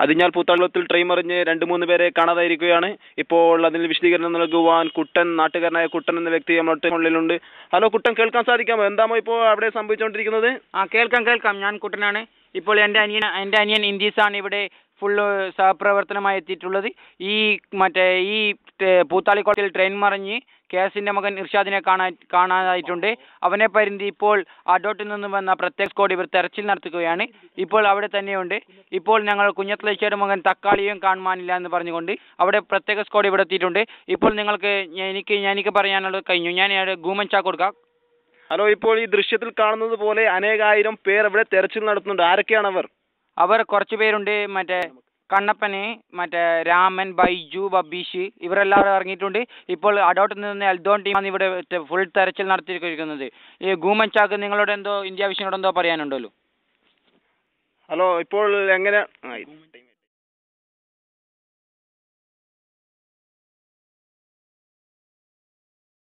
Athinjal പൂത്താളത്തിൽ train മറിഞ്ഞ് 2-3 പേരെ കാണാതായിരിക്കുകയാണ്. ഇപ്പോൾ അതിന് വിശദീകരണം നൽകുവാൻ കുട്ടൻ, നാട്ടുകാരനായ കുട്ടൻ എന്ന വ്യക്തി നമ്മുടെ ഫോണിലുണ്ട്. ഹലോ കുട്ടൻ, കേൾക്കാൻ സാധിക്കാമോ? എന്താമോ ഇപ്പോൾ അവിടെ സംഭവിച്ചുകൊണ്ടിരിക്കുന്നത്? കേൾക്കാം. ഞാൻ കുട്ടനാണ്. ഇപ്പോൾ എൻ്റെ അനിയൻ ഇൻഡീസാണ് ഇവിടെ ഫുള്ള് സഹപ്രവർത്തനമായി എത്തിയിട്ടുള്ളത്. ഈ പൂത്താളിക്കോട്ടിൽ ട്രെയിൻ മറിഞ്ഞ് കേസിൻ്റെ മകൻ ഇർഷാദിനെ കാണാനായിട്ടുണ്ട്. അവനെ പരിധി ഇപ്പോൾ അഡോട്ടിൽ നിന്ന് വന്ന പ്രത്യേക സ്ക്വാഡ് ഇവർ തെരച്ചിൽ നടത്തുകയാണ്. ഇപ്പോൾ അവിടെ തന്നെയുണ്ട്. ഇപ്പോൾ ഞങ്ങൾ കുഞ്ഞത്തലശ്ശേരി മകൻ തക്കാളിയും കാണുവാനില്ല എന്ന് പറഞ്ഞുകൊണ്ട് അവിടെ പ്രത്യേക സ്ക്വാഡ് ഇവിടെ എത്തിയിട്ടുണ്ട്. ഇപ്പോൾ എനിക്ക് പറയാനുള്ളത് കഴിഞ്ഞു. ഞാൻ ഗൂമൻ ചാക്ക് കൊടുക്കാം. ഹലോ, ഇപ്പോൾ ഈ ദൃശ്യത്തിൽ കാണുന്നത് പോലെ അനേകായിരം പേർ ഇവിടെ തെരച്ചിൽ നടത്തുന്നുണ്ട്. ആരൊക്കെയാണ് അവർ? അവർ കുറച്ച് പേരുണ്ട്. കണ്ണപ്പന്, രാമൻ, ബൈജു, ബബീഷ് ഇവരെല്ലാവരും ഇറങ്ങിയിട്ടുണ്ട്. ഇപ്പോൾ അഡോട്ടിൽ നിന്ന് എൽദോൺ ടീമാണ് ഇവിടെ ഫുൾ തെരച്ചിൽ നടത്തിയിരിക്കുന്നത്. ഈ ഗൂമൻ ചാക്ക് നിങ്ങളോട് ഇന്ത്യ വിഷനോട് എന്തോ പറയാനുണ്ടല്ലോ? ഹലോ, ഇപ്പോൾ എങ്ങനെ